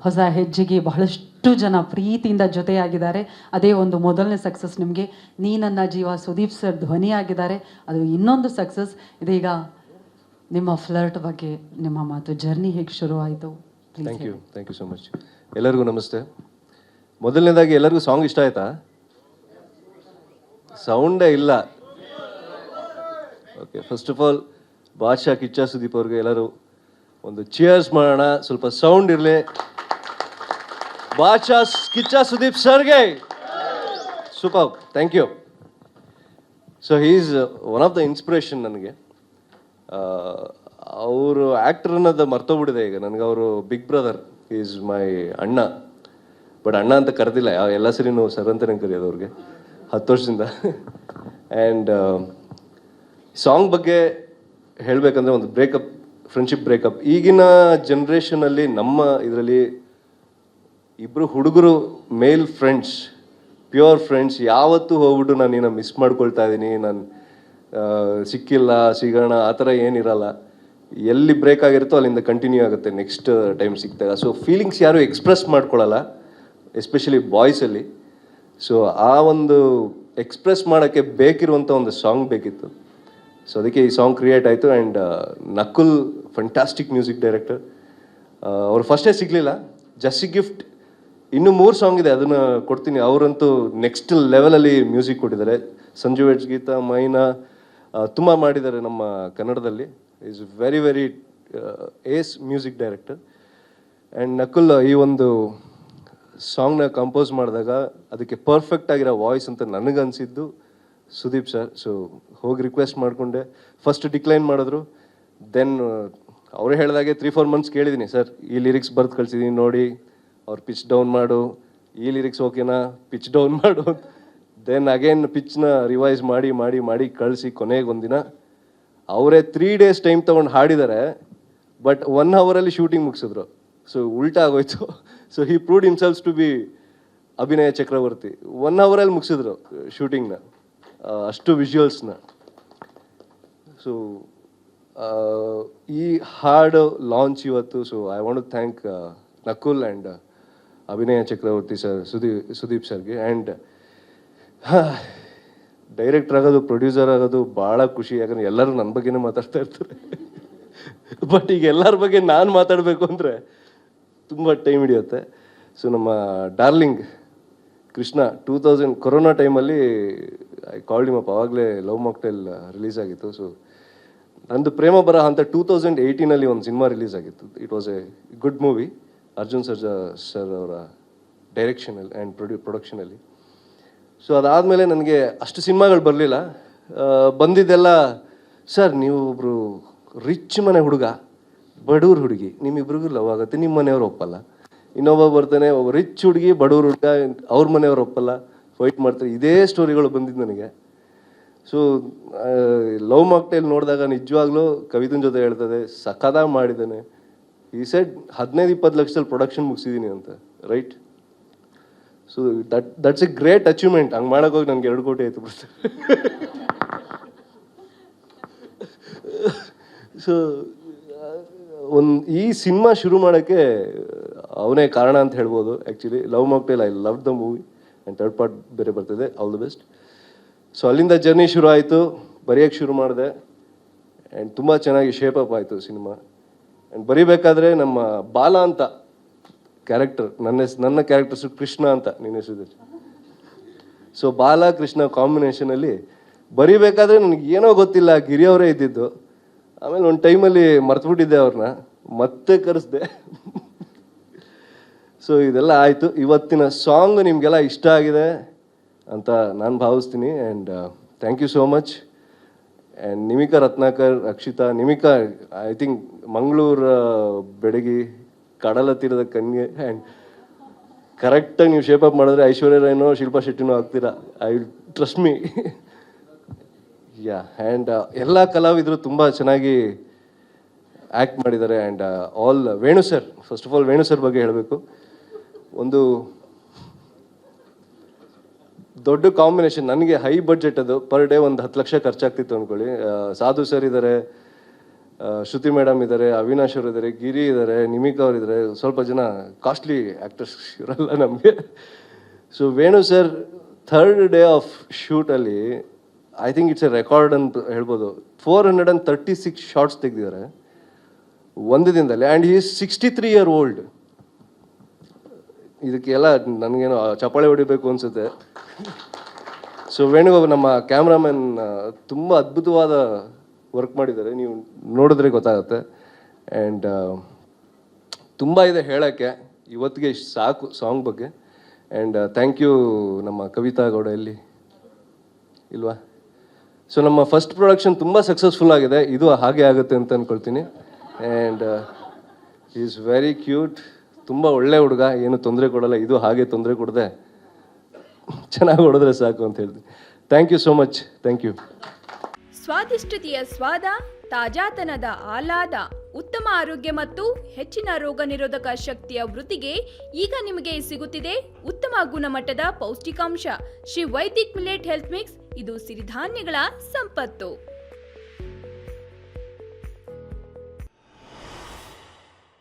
ಹೊಸ ಹೆಜ್ಜೆಗೆ ಬಹಳಷ್ಟು ಜನ ಪ್ರೀತಿಯಿಂದ ಜೊತೆಯಾಗಿದ್ದಾರೆ. ಅದೇ ಒಂದು ಮೊದಲನೇ ಸಕ್ಸಸ್ ನಿಮಗೆ. ನೀ ನನ್ನ ಜೀವ ಸುದೀಪ್ ಸರ್ ಧ್ವನಿಯಾಗಿದ್ದಾರೆ, ಅದು ಇನ್ನೊಂದು ಸಕ್ಸಸ್. ಇದೀಗ ನಿಮ್ಮ ಫ್ಲರ್ಟ್ ಬಗ್ಗೆ ನಿಮ್ಮ ಮಾತು, ಜರ್ನಿ ಹೇಗೆ ಶುರುವಾಯಿತು? Thank you so much. ಎಲ್ಲರಿಗೂ ನಮಸ್ತೆ. ಮೊದಲನೇದಾಗಿ ಎಲ್ಲರಿಗೂ ಸಾಂಗ್ ಇಷ್ಟ ಆಯ್ತಾ? ಸೌಂಡೇ ಇಲ್ಲ. Okay, first of all Badshah Kichcha Sudeep ಅವ್ರಿಗೆ ಎಲ್ಲರೂ ಒಂದು ಚಿಯರ್ಸ್ ಮಾಡೋಣ. ಸ್ವಲ್ಪ ಸೌಂಡ್ ಇರಲಿ. ಬಾದ್ಶಾ ಕಿಚ್ಚ ಸುದೀಪ್ ಸರ್ಗೆ super, thank you. So he is one of the inspiration ನನಗೆ. ಅವರು ಆ್ಯಕ್ಟರ್ ಅನ್ನೋದು ಮರ್ತೋಗ್ಬಿಟ್ಟಿದೆ ಈಗ ನನಗೆ. ಅವರು ಬಿಗ್ ಬ್ರದರ್, ಈಸ್ ಮೈ ಅಣ್ಣ. ಬಟ್ ಅಣ್ಣ ಅಂತ ಕರೆದಿಲ್ಲ, ಎಲ್ಲ ಸರಿನೂ ಸರ್ ಅಂತಲೇ ಕರೆಯೋದು ಅವ್ರಿಗೆ 10 ವರ್ಷದಿಂದ. ಆ್ಯಂಡ್ ಸಾಂಗ್ ಬಗ್ಗೆ ಹೇಳಬೇಕಂದ್ರೆ ಒಂದು ಬ್ರೇಕಪ್, ಫ್ರೆಂಡ್ಶಿಪ್ ಬ್ರೇಕಪ್. ಈಗಿನ ಜನ್ರೇಷನಲ್ಲಿ ನಮ್ಮ ಇದರಲ್ಲಿ ಇಬ್ಬರು ಹುಡುಗರು, ಮೇಲ್ ಫ್ರೆಂಡ್ಸ್, ಪ್ಯೂರ್ ಫ್ರೆಂಡ್ಸ್, ಯಾವತ್ತೂ ಹೋಗ್ಬಿಟ್ಟು ನಾನು ಏನೋ ಮಿಸ್ ಮಾಡ್ಕೊಳ್ತಾ ಇದ್ದೀನಿ, ನಾನು ಸಿಕ್ಕಿಲ್ಲ, ಸಿಗೋಣ ಆ ಥರ ಏನಿರಲ್ಲ. ಎಲ್ಲಿ ಬ್ರೇಕ್ ಆಗಿರುತ್ತೋ ಅಲ್ಲಿಂದ ಕಂಟಿನ್ಯೂ ಆಗುತ್ತೆ ನೆಕ್ಸ್ಟ್ ಟೈಮ್ ಸಿಕ್ಕಿದಾಗ. ಸೊ ಫೀಲಿಂಗ್ಸ್ ಯಾರು ಎಕ್ಸ್ಪ್ರೆಸ್ ಮಾಡ್ಕೊಳ್ಳಲ್ಲ, ಎಸ್ಪೆಷಲಿ ಬಾಯ್ಸಲ್ಲಿ. ಸೊ ಆ ಒಂದು ಎಕ್ಸ್ಪ್ರೆಸ್ ಮಾಡೋಕ್ಕೆ ಬೇಕಿರುವಂಥ ಒಂದು ಸಾಂಗ್ ಬೇಕಿತ್ತು. ಸೊ ಅದಕ್ಕೆ ಈ ಸಾಂಗ್ ಕ್ರಿಯೇಟ್ ಆಯಿತು. And Nakul fantastic music director. ಅವ್ರು ಫಸ್ಟೇ ಸಿಗಲಿಲ್ಲ, ಜಸ್ಸಿ ಗಿಫ್ಟ್ ಇನ್ನೂ 3 ಸಾಂಗ್ ಇದೆ, ಅದನ್ನು ಕೊಡ್ತೀನಿ. ಅವರಂತೂ ನೆಕ್ಸ್ಟ್ ಲೆವೆಲಲ್ಲಿ ಮ್ಯೂಸಿಕ್ ಕೊಟ್ಟಿದ್ದಾರೆ. ಸಂಜು ವೆಟ್ಸ್, ಗೀತಾ, ಮೈನಾ ತುಂಬ ಮಾಡಿದ್ದಾರೆ ನಮ್ಮ ಕನ್ನಡದಲ್ಲಿ. Is very very ace music director. And Nakul ಈ ಒಂದು ಸಾಂಗ್ನ ಕಂಪೋಸ್ ಮಾಡಿದಾಗ ಅದಕ್ಕೆ ಪರ್ಫೆಕ್ಟ್ ಆಗಿರೋ ವಾಯ್ಸ್ ಅಂತ ನನಗನ್ಸಿದ್ದು ಸುದೀಪ್ ಸರ್. ಸೊ ಹೋಗಿ ರಿಕ್ವೆಸ್ಟ್ ಮಾಡಿಕೊಂಡೆ. ಫಸ್ಟ್ ಡಿಕ್ಲೈನ್ ಮಾಡಿದ್ರು. ದೆನ್ ಅವರೇ ಹೇಳಿದಾಗೆ 3-4 ಮಂತ್ಸ್ ಕೇಳಿದ್ದೀನಿ, ಸರ್ ಈ ಲಿರಿಕ್ಸ್ ಬರ್ದು ಕಳಿಸಿದ್ದೀನಿ ನೋಡಿ, ಅವ್ರು ಪಿಚ್ ಡೌನ್ ಮಾಡು, ಈ ಲಿರಿಕ್ಸ್ ಓಕೆನಾ, ಪಿಚ್ ಡೌನ್ ಮಾಡು. ದೆನ್ ಅಗೇನ್ ಪಿಚ್ನ ರಿವೈಸ್ ಮಾಡಿ ಮಾಡಿ ಮಾಡಿ ಕಳಿಸಿ ಕೊನೆಗೆ ಒಂದಿನ ಅವರೇ 3 days ಟೈಮ್ ತೊಗೊಂಡು ಹಾಡಿದ್ದಾರೆ. ಬಟ್ 1 ಅವರಲ್ಲಿ ಶೂಟಿಂಗ್ ಮುಗಿಸಿದ್ರು. ಸೊ ಉಲ್ಟಾ ಆಗೋಯ್ತು. So he proved himself to be Abhinaya Chakravarthi. 1 ಅವರಲ್ಲಿ ಮುಗಿಸಿದ್ರು ಶೂಟಿಂಗ್ನ, ಅಷ್ಟು ವಿಜುವಲ್ಸ್ನ. ಸೊ ಈ ಹಾಡು ಲಾಂಚ್ ಇವತ್ತು. So I want to thank Nakul and Abhinaya Chakravarthi sir, Sudeep ಸರ್ಗೆ. ಆ್ಯಂಡ್ ಡೈರೆಕ್ಟರ್ ಆಗೋದು, ಪ್ರೊಡ್ಯೂಸರ್ ಆಗೋದು ಭಾಳ ಖುಷಿ. ಯಾಕಂದರೆ ಎಲ್ಲರೂ ನನ್ನ ಬಗ್ಗೆನೇ ಮಾತಾಡ್ತಾ ಇರ್ತಾರೆ. ಬಟ್ ಈಗ ಎಲ್ಲರ ಬಗ್ಗೆ ನಾನು ಮಾತಾಡಬೇಕು ಅಂದರೆ ತುಂಬ ಟೈಮ್ ಹಿಡಿಯುತ್ತೆ. ಸೊ ನಮ್ಮ ಡಾರ್ಲಿಂಗ್ ಕೃಷ್ಣ 2000 ಕೊರೋನಾ ಟೈಮಲ್ಲಿ ಐ ಕಾಲ್ಡ್ ಹಿಮ್ ಅಪ್. ಆವಾಗಲೇ ಲವ್ ಮಾಕ್ಟೇಲ್ ರಿಲೀಸ್ ಆಗಿತ್ತು. ಸೊ ನಂದು ಪ್ರೇಮ ಬರಹ ಅಂತ 2018 ಒಂದು ಸಿನಿಮಾ ರಿಲೀಸ್ ಆಗಿತ್ತು. It was A good movie. Arjun Sarja sir ಅವರ ಡೈರೆಕ್ಷನಲ್ಲಿ ಆ್ಯಂಡ್ ಪ್ರೊಡಕ್ಷನಲ್ಲಿ. ಸೊ ಅದಾದಮೇಲೆ ನನಗೆ ಅಷ್ಟು ಸಿನಿಮಾಗಳು ಬರಲಿಲ್ಲ. ಬಂದಿದ್ದೆಲ್ಲ, ಸರ್ ನೀವು ಒಬ್ಬರು ರಿಚ್ ಮನೆ ಹುಡುಗ, ಬಡವ್ರ ಹುಡುಗಿ, ನಿಮ್ಮಿಬ್ರಿಗೂ ಲವ್ ಆಗುತ್ತೆ, ನಿಮ್ಮ ಮನೆಯವ್ರು ಒಪ್ಪಲ್ಲ. ಇನ್ನೊಬ್ಬ ಬರ್ತಾನೆ, ಒಬ್ಬ ರಿಚ್ ಹುಡುಗಿ, ಬಡವ್ರ ಹುಡುಗ, ಅವ್ರ ಮನೆಯವ್ರು ಒಪ್ಪಲ್ಲ, ಫೈಟ್ ಮಾಡ್ತಾರೆ. ಇದೇ ಸ್ಟೋರಿಗಳು ಬಂದಿದ್ದು ನನಗೆ. ಸೊ ಲವ್ ಮಾಕ್ಟೇಲ್ ನೋಡಿದಾಗ ನಿಜವಾಗ್ಲೂ ಕವಿತನ ಜೊತೆ ಹೇಳ್ತದೆ, ಸಖತ್ತಾಗಿ ಮಾಡಿದ್ದಾನೆ. ಈ ಸೆಡ್ 15-20 ಲಕ್ಷದಲ್ಲಿ ಪ್ರೊಡಕ್ಷನ್ ಮುಗಿಸಿದ್ದೀನಿ ಅಂತ, right? So that's A great achievement. ಹಂಗೆ ಮಾಡೋಕ್ಕೋಗಿ ನನಗೆ 2 ಕೋಟಿ ಆಯಿತು ಬಿಡ್ತಾರೆ. ಸೊ ಈ ಸಿನಿಮಾ ಶುರು ಮಾಡೋಕ್ಕೆ ಅವನೇ ಕಾರಣ ಅಂತ ಹೇಳ್ಬೋದು. Actually love mocktail, I love the movie. And 3rd part ಬೇರೆ ಬರ್ತಿದೆ. All the best. ಸೊ ಅಲ್ಲಿಂದ ಜರ್ನಿ ಶುರು ಆಯಿತು, ಬರೆಯೋಕ್ಕೆ ಶುರು ಮಾಡಿದೆ. ಆ್ಯಂಡ್ ತುಂಬ ಚೆನ್ನಾಗಿ ಶೇಪ್ ಅಪ್ ಆಯಿತು ಸಿನಿಮಾ. ಆ್ಯಂಡ್ ಬರೀಬೇಕಾದ್ರೆ ನಮ್ಮ ಬಾಲ ಅಂತ ಕ್ಯಾರೆಕ್ಟರ್, ನನ್ನ ಕ್ಯಾರೆಕ್ಟರ್ಸು ಕೃಷ್ಣ ಅಂತ ನಿನ್ನ ಹೆಸರು. ಸೊ ಬಾಲ ಕೃಷ್ಣ ಕಾಂಬಿನೇಷನಲ್ಲಿ ಬರೀಬೇಕಾದ್ರೆ ನನಗೆ ಏನೋ ಗೊತ್ತಿಲ್ಲ, ಗಿರಿಯವರೇ ಇದ್ದಿದ್ದು. ಆಮೇಲೆ ಒಂದು ಟೈಮಲ್ಲಿ ಮರ್ತುಬಿಟ್ಟಿದ್ದೆ ಅವ್ರನ್ನ, ಮತ್ತೆ ಕರೆಸ್ದೆ. ಸೊ ಇದೆಲ್ಲ ಆಯಿತು. ಇವತ್ತಿನ ಸಾಂಗ್ ನಿಮಗೆಲ್ಲ ಇಷ್ಟ ಆಗಿದೆ ಅಂತ ನಾನು ಭಾವಿಸ್ತೀನಿ. And thank you so much. And Nimika Ratnakar, Akshita, Nimika I think Mangaluru ಬೆಡಗಿ, ಕಡಲ ತೀರದ ಕನ್ಯೆ. ಆ್ಯಂಡ್ ಕರೆಕ್ಟಾಗಿ ನೀವು ಶೇಪ್ ಅಪ್ ಮಾಡಿದ್ರೆ ಐಶ್ವರ್ಯ ರಾಯ್ನೋ ಶಿಲ್ಪಾ ಶೆಟ್ಟಿನೋ ಆಗ್ತೀರಾ. I trust me. Yeah. And ಎಲ್ಲ ಕಲಾವಿದರು ತುಂಬ ಚೆನ್ನಾಗಿ ಆ್ಯಕ್ಟ್ ಮಾಡಿದ್ದಾರೆ. And all Venu sir, first of all Venu sir ಬಗ್ಗೆ ಹೇಳಬೇಕು. ಒಂದು ದೊಡ್ಡ ಕಾಂಬಿನೇಷನ್. ನನಗೆ ಹೈ ಬಡ್ಜೆಟ್ ಅದು, ಪರ್ ಡೇ ಒಂದು 10 ಲಕ್ಷ ಖರ್ಚಾಗ್ತಿತ್ತು ಅಂದ್ಕೊಳ್ಳಿ. ಸಾಧು ಸರ್ ಇದ್ದಾರೆ, ಶ್ರುತಿ ಮೇಡಮ್ ಇದ್ದಾರೆ, ಅವಿನಾಶ್ ಅವರು ಇದ್ದಾರೆ, ಗಿರಿ ಇದ್ದಾರೆ, ನಿಮಿಕಾ ಅವರು ಇದ್ದಾರೆ, ಸ್ವಲ್ಪ ಜನ ಕಾಸ್ಟ್ಲಿ ಆ್ಯಕ್ಟರ್ಸ್ ಇವರಲ್ಲ ನಮಗೆ. So Venu sir third day of ಶೂಟಲ್ಲಿ I think it's a record ಅಂತ ಹೇಳ್ಬೋದು. 436 ಶಾರ್ಟ್ಸ್ ತೆಗೆದಿದ್ದಾರೆ ಒಂದು ದಿನದಲ್ಲಿ. And he is 63 year old. ಇದಕ್ಕೆಲ್ಲ ನನಗೇನೋ ಚಪ್ಪಾಳೆ ಹೊಡಿಬೇಕು ಅನಿಸುತ್ತೆ. ಸೊ ವೇಣು ನಮ್ಮ ಕ್ಯಾಮ್ರಾಮನ್ ತುಂಬ ಅದ್ಭುತವಾದ ವರ್ಕ್ ಮಾಡಿದ್ದಾರೆ, ನೀವು ನೋಡಿದ್ರೆ ಗೊತ್ತಾಗುತ್ತೆ. ಆ್ಯಂಡ್ ತುಂಬ ಇದೆ ಹೇಳೋಕ್ಕೆ, ಇವತ್ತಿಗೆ ಇಷ್ಟು ಸಾಕು ಸಾಂಗ್ ಬಗ್ಗೆ. ಆ್ಯಂಡ್ ಥ್ಯಾಂಕ್ ಯು ನಮ್ಮ ಕವಿತಾ ಗೌಡ ಎಲ್ಲಿ ಇಲ್ವಾ. ಸೊ ನಮ್ಮ ಫಸ್ಟ್ ಪ್ರೊಡಕ್ಷನ್ ತುಂಬ ಸಕ್ಸಸ್ಫುಲ್ ಆಗಿದೆ, ಇದು ಹಾಗೆ ಆಗುತ್ತೆ ಅಂತ ಅಂದ್ಕೊಳ್ತೀನಿ. ಆ್ಯಂಡ್ ಈಸ್ ವೆರಿ ಕ್ಯೂಟ್, ತುಂಬ ಒಳ್ಳೆ ಹುಡುಗ, ಏನು ತೊಂದರೆ ಕೊಡಲ್ಲ, ಇದು ಹಾಗೆ ತೊಂದರೆ ಕೊಡದೆ ಚೆನ್ನಾಗಿ ಹೊಡೆದ್ರೆ ಸಾಕು ಅಂತ ಹೇಳ್ತೀನಿ. Thank you so much, thank you. ಸ್ವಾದಿಷ್ಟತೆಯ ಸ್ವಾದ, ತಾಜಾತನದ ಆಹ್ಲಾದ, ಉತ್ತಮ ಆರೋಗ್ಯ ಮತ್ತು ಹೆಚ್ಚಿನ ರೋಗ ನಿರೋಧಕ ಶಕ್ತಿಯ ವೃದ್ಧಿಗೆ ಈಗ ನಿಮಗೆ ಸಿಗುತ್ತಿದೆ ಉತ್ತಮ ಗುಣಮಟ್ಟದ ಪೌಷ್ಟಿಕಾಂಶ Shri Vaidik millet health mix. ಇದು ಸಿರಿಧಾನ್ಯಗಳ ಸಂಪತ್ತು.